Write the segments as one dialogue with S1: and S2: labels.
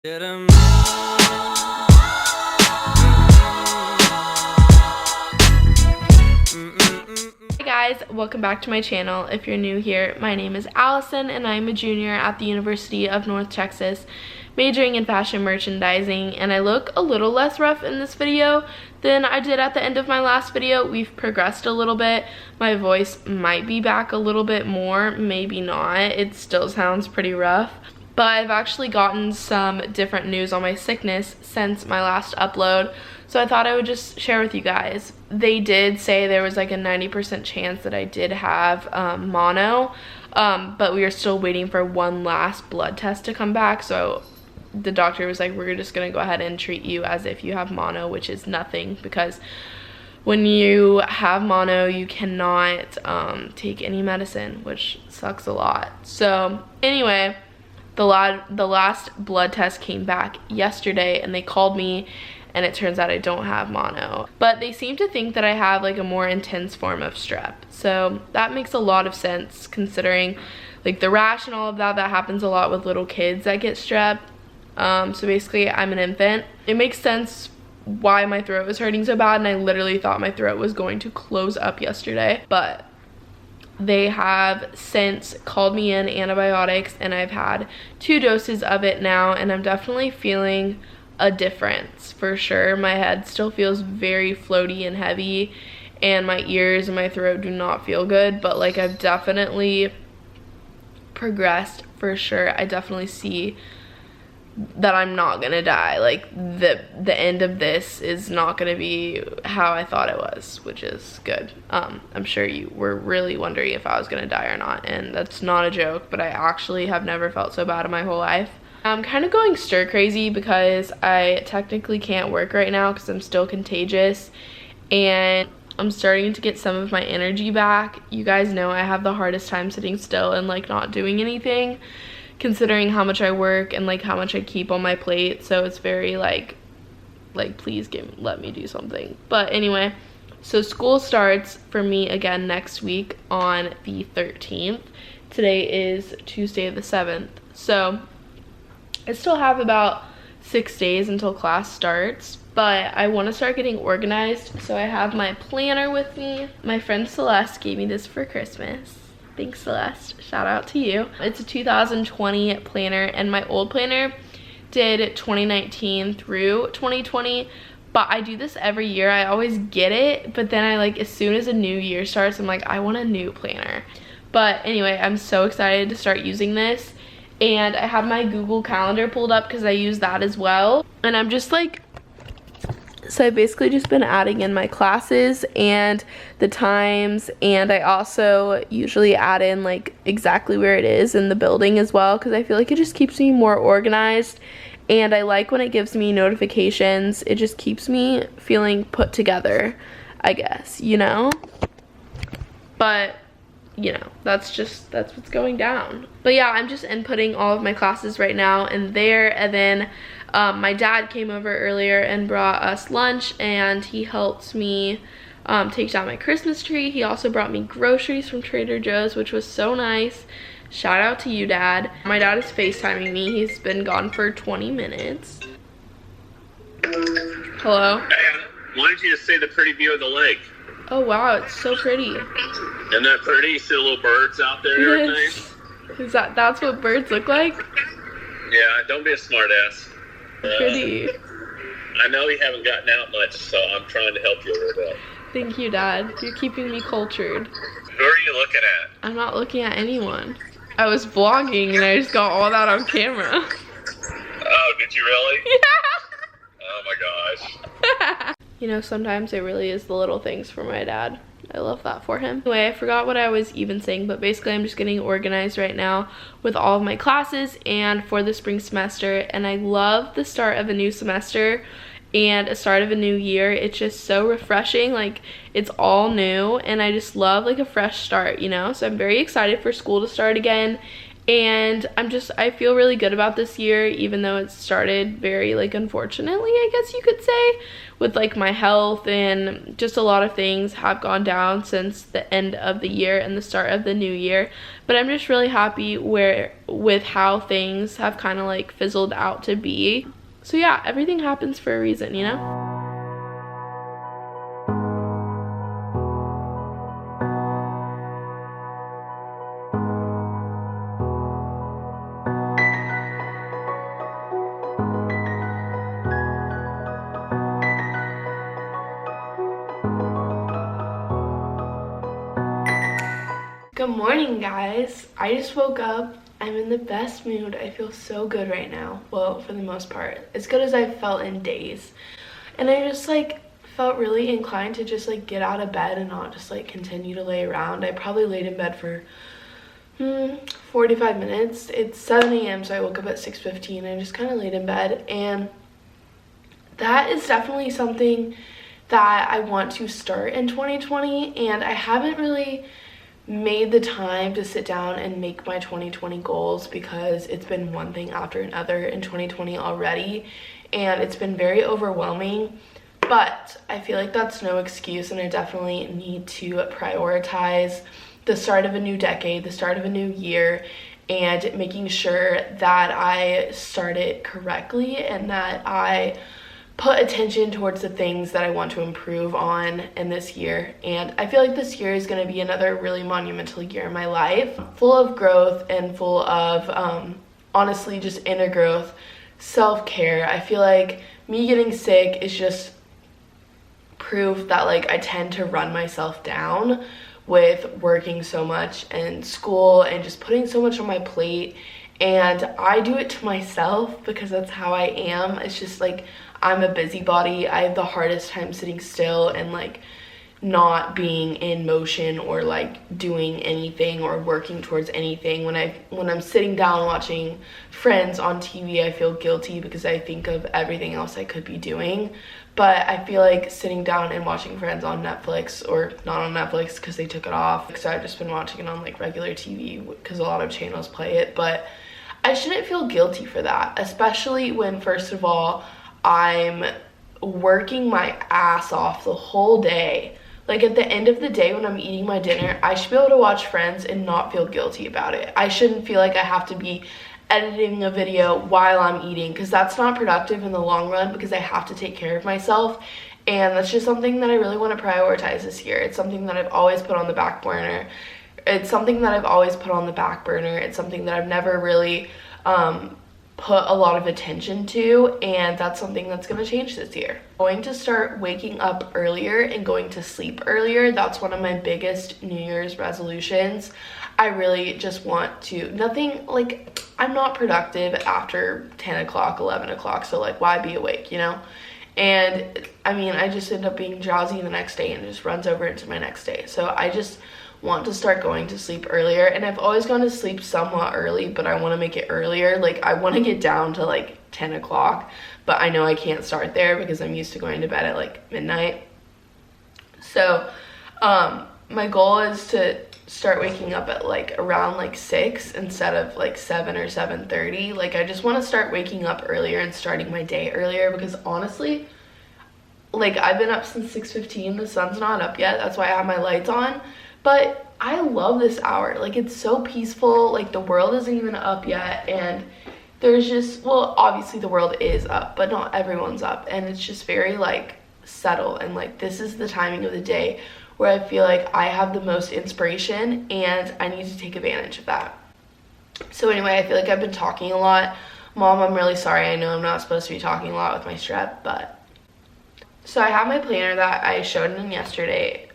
S1: Hey guys, welcome back to my channel. If you're new here, my name is Allison and I'm a junior at the University of North Texas, majoring in fashion merchandising, and I look a little less rough in this video than I did at the end of my last video. We've progressed a little bit. My voice might be back a little bit more, maybe not. It still sounds pretty rough. But I've actually gotten some different news on my sickness since my last upload, so I thought I would just share with you guys. They did say there was like a 90% chance that I did have mono, but we are still waiting for one last blood test to come back, so the doctor was like, we're just gonna go ahead and treat you as if you have mono, which is nothing, because when you have mono, you cannot take any medicine, which sucks a lot. So anyway, the last blood test came back yesterday and they called me and it turns out I don't have mono. But they seem to think that I have like a more intense form of strep. So that makes a lot of sense considering like the rash and all of that happens a lot with little kids that get strep. So basically I'm an infant. It makes sense why my throat was hurting so bad, and I literally thought my throat was going to close up yesterday. But they have since called me in antibiotics and I've had 2 doses of it now, and I'm definitely feeling a difference for sure. My head still feels very floaty and heavy and my ears and my throat do not feel good, but like I've definitely progressed for sure. I definitely see that I'm not gonna die. Like the end of this is not gonna be how I thought it was, which is good. I'm sure you were really wondering if I was gonna die or not, and that's not a joke, but I actually have never felt so bad in my whole life. I'm kind of going stir crazy because I technically can't work right now because I'm still contagious, and I'm starting to get some of my energy back. You guys know I have the hardest time sitting still and like not doing anything, considering how much I work and like how much I keep on my plate. So it's very like please let me do something. But anyway, so school starts for me again next week on the 13th. Today is Tuesday the 7th. So I still have about 6 days until class starts, but I want to start getting organized. So I have my planner with me. My friend Celeste gave me this for Christmas. Thanks, Celeste. Shout out to you. It's a 2020 planner, and my old planner did 2019 through 2020, but I do this every year. I always get it, but then I like, as soon as a new year starts, I'm like, I want a new planner. But anyway, I'm so excited to start using this, and I have my Google Calendar pulled up because I use that as well, and I'm just like, so I've basically just been adding in my classes and the times, and I also usually add in like exactly where it is in the building as well, because I feel like it just keeps me more organized, and I like when it gives me notifications. It just keeps me feeling put together, I guess, you know? But you know, that's what's going down. But yeah, I'm just inputting all of my classes right now and there, and then my dad came over earlier and brought us lunch, and he helped me take down my Christmas tree. He also brought me groceries from Trader Joe's, which was so nice. Shout out to you, Dad. My dad is FaceTiming me. He's been gone for 20 minutes. Hello?
S2: Hey, I wanted you to see the pretty view of the lake.
S1: Oh wow, it's so pretty.
S2: Isn't that pretty? You see the little birds out there and everything?
S1: That's what birds look like?
S2: Yeah, don't be a smart ass.
S1: Pretty.
S2: I know you haven't gotten out much, so I'm trying to help you a little bit.
S1: Thank you, Dad. You're keeping me cultured.
S2: Who are you looking at?
S1: I'm not looking at anyone. I was vlogging and I just got all that on camera.
S2: Oh, did you really?
S1: Yeah.
S2: Oh my gosh.
S1: You know, sometimes it really is the little things for my dad. I love that for him. Anyway, I forgot what I was even saying, but basically I'm just getting organized right now with all of my classes and for the spring semester, and I love the start of a new semester and a start of a new year. It's just so refreshing. Like, it's all new and I just love like a fresh start, you know? So I'm very excited for school to start again, And I feel really good about this year, even though it started very, like, unfortunately, I guess you could say, with, like, my health, and just a lot of things have gone down since the end of the year and the start of the new year. But I'm just really happy with how things have kind of, like, fizzled out to be. So yeah, everything happens for a reason, you know? Good morning, guys. I just woke up. I'm in the best mood. I feel so good right now. Well, for the most part. As good as I've felt in days. And I just, like, felt really inclined to just, like, get out of bed and not just, like, continue to lay around. I probably laid in bed for 45 minutes. It's 7 a.m. so I woke up at 6:15. I just kind of laid in bed, and that is definitely something that I want to start in 2020, and I haven't really made the time to sit down and make my 2020 goals because it's been one thing after another in 2020 already, and it's been very overwhelming. But I feel like that's no excuse, and I definitely need to prioritize the start of a new decade, the start of a new year, and making sure that I start it correctly and that I put attention towards the things that I want to improve on in this year. And I feel like this year is going to be another really monumental year in my life, full of growth and full of honestly just inner growth, self-care. I feel like me getting sick is just proof that, like, I tend to run myself down with working so much and school and just putting so much on my plate, and I do it to myself because that's how I am. It's just like I'm a busybody. I have the hardest time sitting still and, like, not being in motion or, like, doing anything or working towards anything. When I'm sitting down watching Friends on TV, I feel guilty because I think of everything else I could be doing. But I feel like sitting down and watching Friends on Netflix, or not on Netflix because they took it off, so I've just been watching it on, like, regular TV because a lot of channels play it. But I shouldn't feel guilty for that, especially when, first of all, I'm working my ass off the whole day. Like, at the end of the day when I'm eating my dinner, I should be able to watch Friends and not feel guilty about it. I shouldn't feel like I have to be editing a video while I'm eating, because that's not productive in the long run, because I have to take care of myself. And that's just something that I really want to prioritize this year. It's something that I've always put on the back burner. It's something that I've never really put a lot of attention to, and that's something that's going to change this year. I'm going to start waking up earlier and going to sleep earlier. That's one of my biggest New Year's resolutions. I really just want to, nothing, like, I'm not productive after 10 o'clock, 11 o'clock, so, like, why be awake, you know? And I mean, I just end up being drowsy the next day, and it just runs over into my next day. So I just want to start going to sleep earlier, and I've always gone to sleep somewhat early, but I want to make it earlier. Like, I want to get down to, like, 10 o'clock, but I know I can't start there because I'm used to going to bed at, like, midnight. So my goal is to start waking up at, like, around, like, 6 instead of, like, 7 or 7:30. Like, I just want to start waking up earlier and starting my day earlier, because honestly, like, I've been up since 6:15. The sun's not up yet. That's why I have my lights on. But I love this hour. Like, it's so peaceful. Like, the world isn't even up yet, and there's just, well, obviously the world is up, but not everyone's up, and it's just very, like, settled. And, like, this is the timing of the day where I feel like I have the most inspiration, and I need to take advantage of that. So anyway, I feel like I've been talking a lot. Mom, I'm really sorry. I know I'm not supposed to be talking a lot with my strep, but so I have my planner that I showed in yesterday,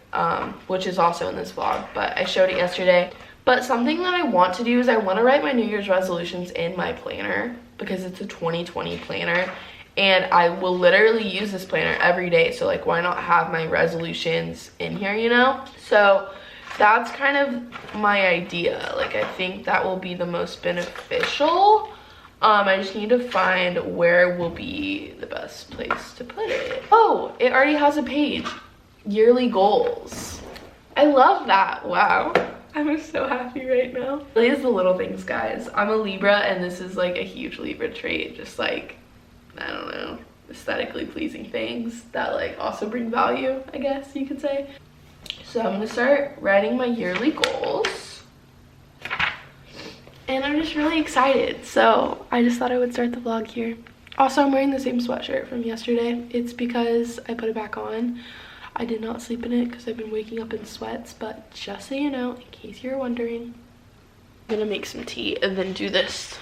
S1: which is also in this vlog, but I showed it yesterday. But something that I want to do is I want to write my New Year's resolutions in my planner, because it's a 2020 planner, and I will literally use this planner every day. So, like, why not have my resolutions in here, you know? So that's kind of my idea. Like, I think that will be the most beneficial. I just need to find where will be the best place to put it. Oh, it already has a page. Yearly goals. I love that. Wow. I'm so happy right now. It really is the little things, guys. I'm a Libra, and this is like a huge Libra trait. Just like, I don't know, aesthetically pleasing things that like also bring value, I guess you could say. So I'm gonna start writing my yearly goals. And I'm just really excited. So I just thought I would start the vlog here. Also, I'm wearing the same sweatshirt from yesterday. It's because I put it back on. I did not sleep in it because I've been waking up in sweats, but just so you know, in case you're wondering, I'm gonna make some tea and then do this.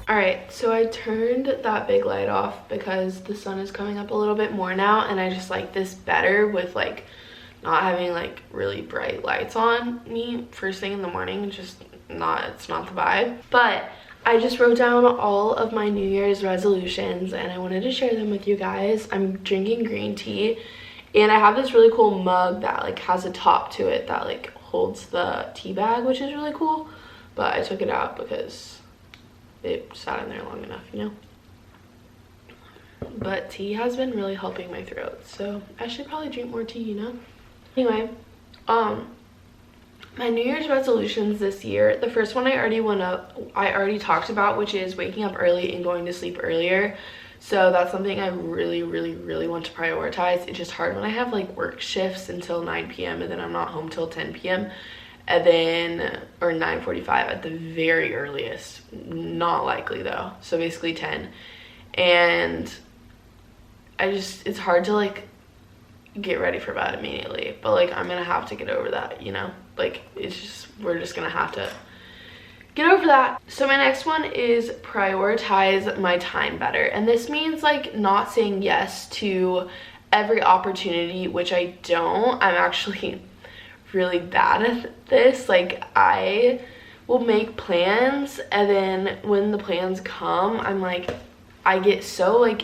S1: Alright, so I turned that big light off because the sun is coming up a little bit more now, and I just like this better with like not having like really bright lights on me first thing in the morning. It's not the vibe. But I just wrote down all of my New Year's resolutions and I wanted to share them with you guys. I'm drinking green tea, and I have this really cool mug that like has a top to it that like holds the tea bag, which is really cool, but I took it out because it sat in there long enough, you know. But tea has been really helping my throat, so I should probably drink more tea, you know. Anyway, my New Year's resolutions this year, the first one I already talked about, which is waking up early and going to sleep earlier. So that's something I really want to prioritize. It's just hard when I have like work shifts until 9 p.m. and then I'm not home till 10 p.m. and then, or 9:45 at the very earliest. Not likely though, so basically 10. And it's hard to like get ready for bed immediately, but like I'm gonna have to get over that, you know. Like we're just gonna have to get over that. So my next one is prioritize my time better, and this means like not saying yes to every opportunity, which I don't. I'm actually really bad at this. Like I will make plans, and then when the plans come, I'm like, I get so like,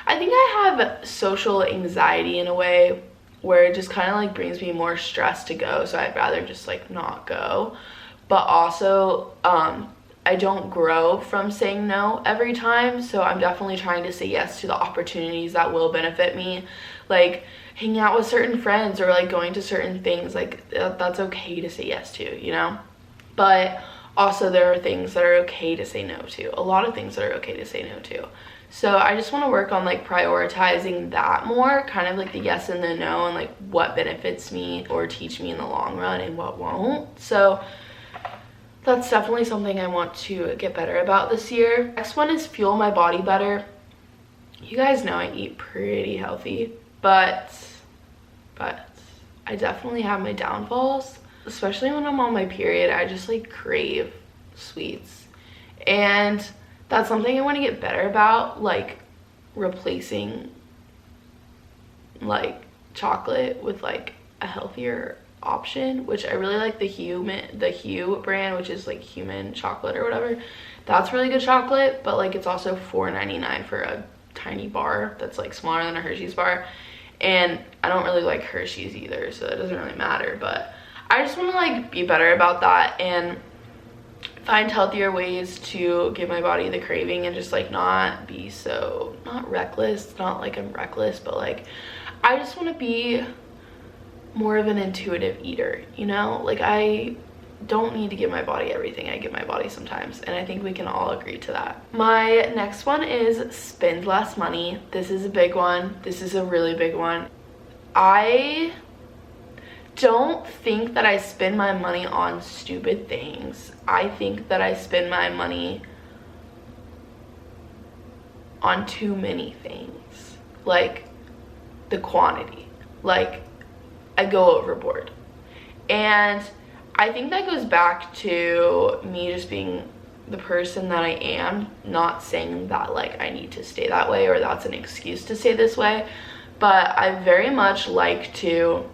S1: I think I have social anxiety in a way where it just kind of like brings me more stress to go, so I'd rather just like not go. But also I don't grow from saying no every time, so I'm definitely trying to say yes to the opportunities that will benefit me, like hanging out with certain friends or like going to certain things. Like that's okay to say yes to, you know. But also there are things that are okay to say no to, a lot of things that are okay to say no to. So I just want to work on like prioritizing that more, kind of like the yes and the no, and like what benefits me or teach me in the long run and what won't. So that's definitely something I want to get better about this year. Next one is fuel my body better. You guys know I eat pretty healthy, but I definitely have my downfalls, especially when I'm on my period. I just like crave sweets, and that's something I want to get better about, like replacing like chocolate with like a healthier option, which I really like the Hue brand, which is like human chocolate or whatever. That's really good chocolate, but like it's also $4.99 for a tiny bar that's like smaller than a Hershey's bar, and I don't really like Hershey's either, so it doesn't really matter. But I just want to like be better about that and find healthier ways to give my body the craving, and just like not be so, not reckless, not like I'm reckless, but like I just want to be more of an intuitive eater, you know. Like I don't need to give my body everything. I give my body sometimes, and I think we can all agree to that. My next one is spend less money. This is a big one. This is a really big one. I don't think that I spend my money on stupid things. I think that I spend my money on too many things, like the quantity. Like, I go overboard. And I think that goes back to me just being the person that I am, not saying that like I need to stay that way or that's an excuse to stay this way, but I very much like to,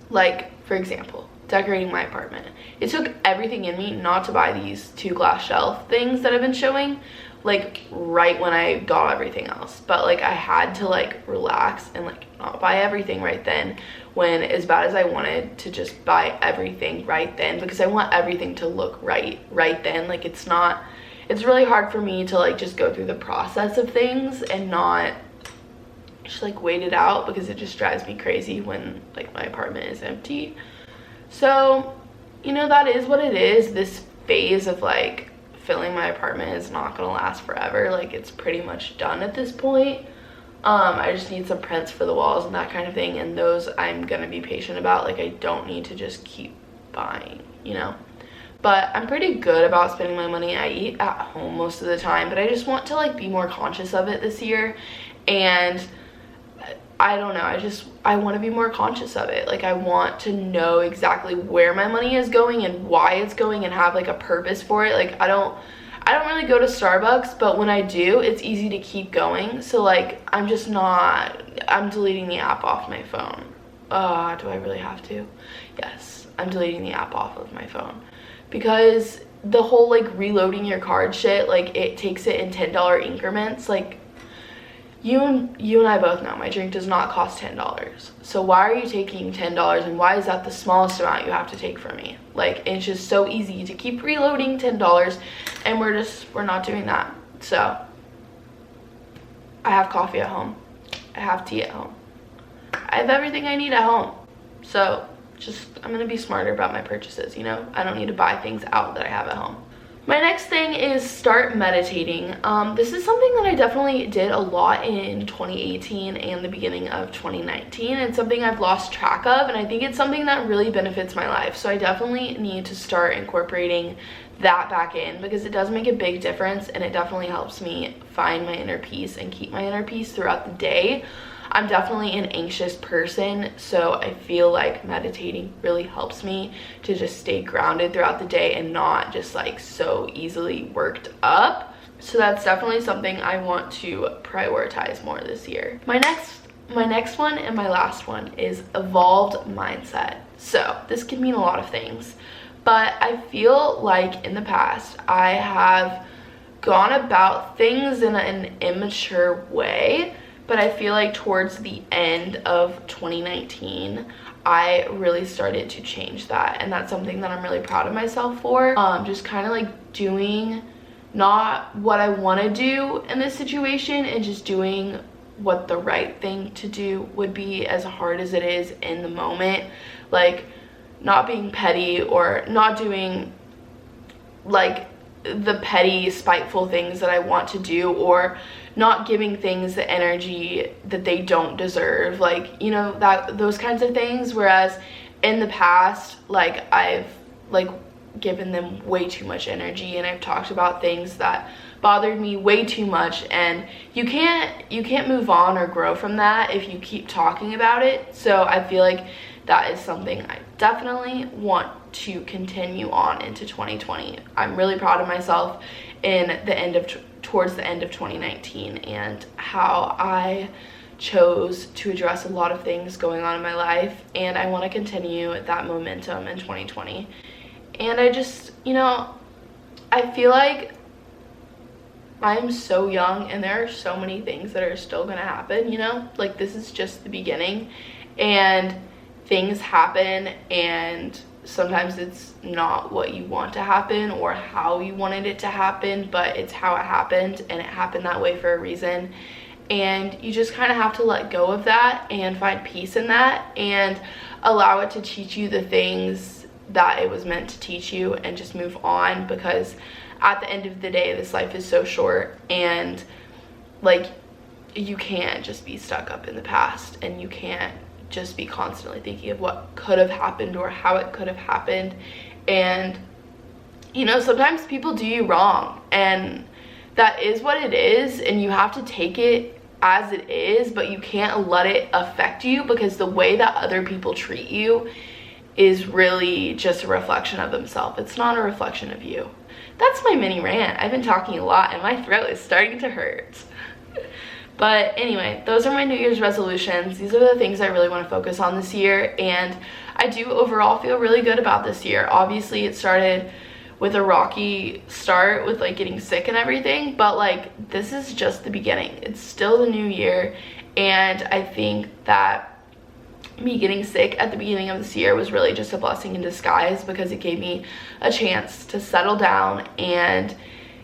S1: like, for example, decorating my apartment. It took everything in me not to buy these 2 glass shelf things that I've been showing, like, right when I got everything else. But like, I had to like relax and like not buy everything right then, when as bad as I wanted to just buy everything right then, because I want everything to look right then. Like, it's really hard for me to like just go through the process of things and not just like wait it out, because it just drives me crazy when like my apartment is empty. So, you know, that is what it is. This phase of like filling my apartment is not gonna last forever. Like, it's pretty much done at this point. I just need some prints for the walls and that kind of thing, and those I'm gonna be patient about. Like, I don't need to just keep buying, you know. But I'm pretty good about spending my money. I eat at home most of the time, but I just want to like be more conscious of it this year. And I don't know, I want to be more conscious of it. Like, I want to know exactly where my money is going and why it's going, and have like a purpose for it. Like, I don't really go to Starbucks, but when I do, it's easy to keep going. So like, I'm deleting the app off my phone. Do I really have to? Yes, I'm deleting the app off of my phone, because the whole like reloading your card shit, like, it takes it in $10 increments. Like, you and I both know my drink does not cost $10. So why are you taking $10, and why is that the smallest amount you have to take from me? Like, it's just so easy to keep reloading $10, and we're not doing that. So I have coffee at home. I have tea at home. I have everything I need at home. So I'm gonna be smarter about my purchases, you know? I don't need to buy things out that I have at home. My next thing is start meditating. This is something that I definitely did a lot in 2018 and the beginning of 2019. It's something I've lost track of, and I think it's something that really benefits my life. So I definitely need to start incorporating that back in, because it does make a big difference, and it definitely helps me find my inner peace and keep my inner peace throughout the day. I'm definitely an anxious person, so I feel like meditating really helps me to just stay grounded throughout the day and not just like so easily worked up. So that's definitely something I want to prioritize more this year. My next one and my last one is evolved mindset. So this can mean a lot of things, but I feel like in the past I have gone about things in an immature way. But I feel like towards the end of 2019, I really started to change that. And that's something that I'm really proud of myself for. Just kind of like doing not what I want to do in this situation, and just doing what the right thing to do would be, as hard as it is in the moment. Like, not being petty, or not doing like the petty, spiteful things that I want to do, or not giving things the energy that they don't deserve, like, you know, those kinds of things. Whereas in the past, like, I've like given them way too much energy, and I've talked about things that bothered me way too much, and you can't move on or grow from that if you keep talking about it. So I feel like that is something I definitely want to continue on into 2020. I'm really proud of myself towards the end of 2019, and how I chose to address a lot of things going on in my life, and I want to continue that momentum in 2020. And I just, you know, I feel like I'm so young, and there are so many things that are still gonna happen, you know? Like, this is just the beginning, and things happen, and sometimes it's not what you want to happen or how you wanted it to happen, but it's how it happened, and it happened that way for a reason. And you just kind of have to let go of that and find peace in that, and allow it to teach you the things that it was meant to teach you, and just move on. Because at the end of the day, this life is so short, and like, you can't just be stuck up in the past, and you can't just be constantly thinking of what could have happened or how it could have happened. And you know, sometimes people do you wrong, and that is what it is, and you have to take it as it is, but you can't let it affect you, because the way that other people treat you is really just a reflection of themselves. It's not a reflection of you. That's my mini rant. I've been talking a lot and my throat is starting to hurt. But anyway, those are my New Year's resolutions. These are the things I really want to focus on this year, and I do overall feel really good about this year. Obviously, it started with a rocky start with like getting sick and everything, but like this is just the beginning. It's still the new year, and I think that me getting sick at the beginning of this year was really just a blessing in disguise, because it gave me a chance to settle down and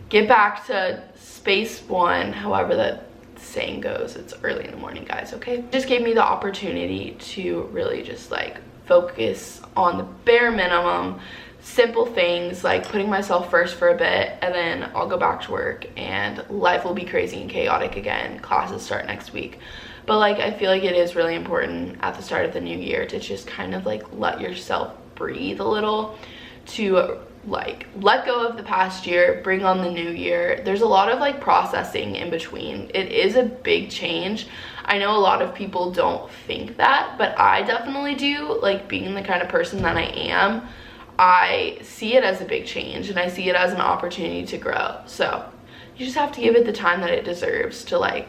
S1: get back to space one, however that saying goes. It's early in the morning, guys, okay? It just gave me the opportunity to really just like focus on the bare minimum, simple things like putting myself first for a bit, and then I'll go back to work and life will be crazy and chaotic again. Classes start next week. But like, I feel like it is really important at the start of the new year to just kind of like let yourself breathe a little, to like let go of the past year, bring on the new year. There's a lot of like processing in between. It is a big change. I know a lot of people don't think that, but I definitely do. Like, being the kind of person that I am, I see it as a big change, and I see it as an opportunity to grow. So you just have to give it the time that it deserves to like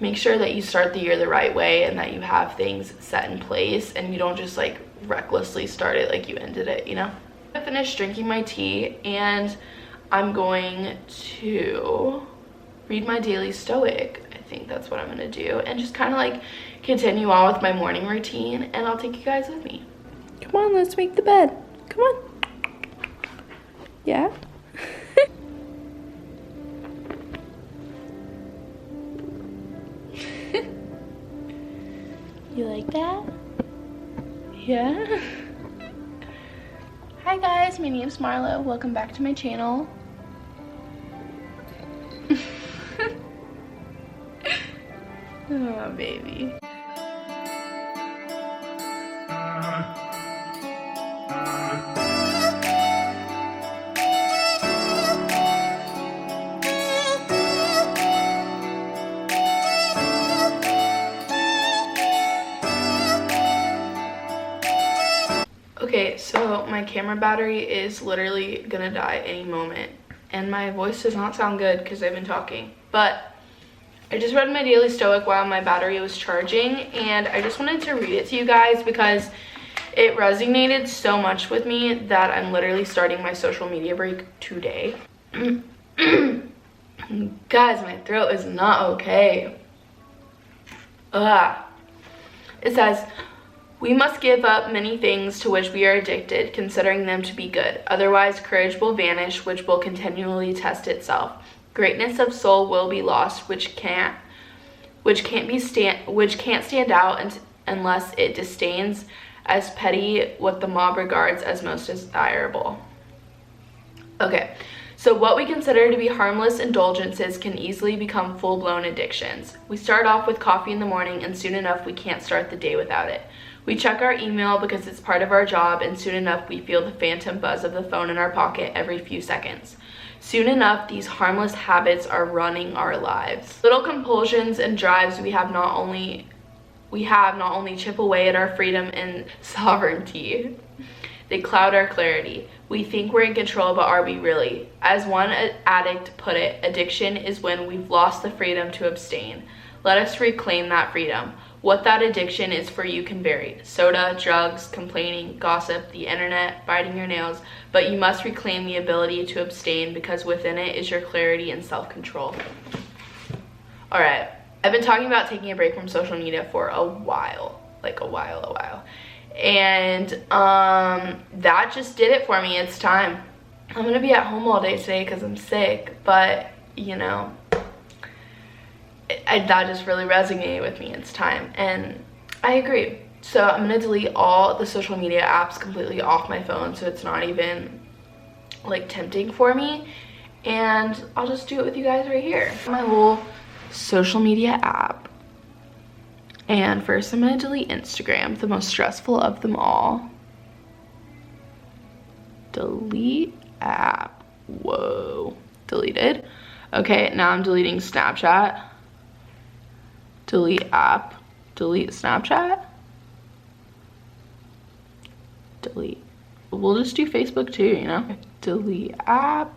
S1: make sure that you start the year the right way, and that you have things set in place, and you don't just like recklessly start it like you ended it, you know? I finished drinking my tea, and I'm going to read my daily Stoic. I think that's what I'm gonna do, and just kind of like continue on with my morning routine, and I'll take you guys with me. Come on, let's make the bed. Come on. Yeah? You like that? Yeah? Hi guys, my name's Marlo. Welcome back to my channel. Oh, baby. Okay, so my camera battery is literally gonna die any moment, and my voice does not sound good because I've been talking, but I just read my daily Stoic while my battery was charging, and I just wanted to read it to you guys because it resonated so much with me that I'm literally starting my social media break today. Guys, my throat is not okay. Ugh. It says, "We must give up many things to which we are addicted, considering them to be good. Otherwise, courage will vanish, which will continually test itself. Greatness of soul will be lost, which can't stand out unless it disdains as petty what the mob regards as most desirable." Okay, so what we consider to be harmless indulgences can easily become full-blown addictions. We start off with coffee in the morning, and soon enough we can't start the day without it. We check our email because it's part of our job, and soon enough we feel the phantom buzz of the phone in our pocket every few seconds. Soon enough, these harmless habits are running our lives. Little compulsions and drives we have not only chip away at our freedom and sovereignty. They cloud our clarity. We think we're in control, but are we really? As one addict put it, addiction is when we've lost the freedom to abstain. Let us reclaim that freedom. What that addiction is for you can vary. Soda, drugs, complaining, gossip, the internet, biting your nails, but you must reclaim the ability to abstain, because within it is your clarity and self-control. All right, I've been talking about taking a break from social media for a while, and that just did it for me. It's time. I'm gonna be at home all day today because I'm sick, but you know, that just really resonated with me. It's time, and I agree. So I'm gonna delete all the social media apps completely off my phone, so it's not even like tempting for me, and I'll just do it with you guys right here. My whole social media app, And first I'm gonna delete Instagram, the most stressful of them all. Delete app. Whoa. Deleted. Okay, now I'm deleting Snapchat. Delete app. Delete Snapchat. Delete. We'll just do Facebook too, you know? Delete app.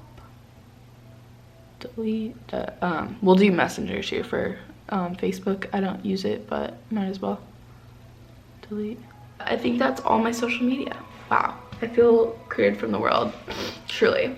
S1: Delete. We'll do Messenger too for Facebook. I don't use it, but might as well. Delete. I think that's all my social media. Wow. I feel cleared from the world, truly.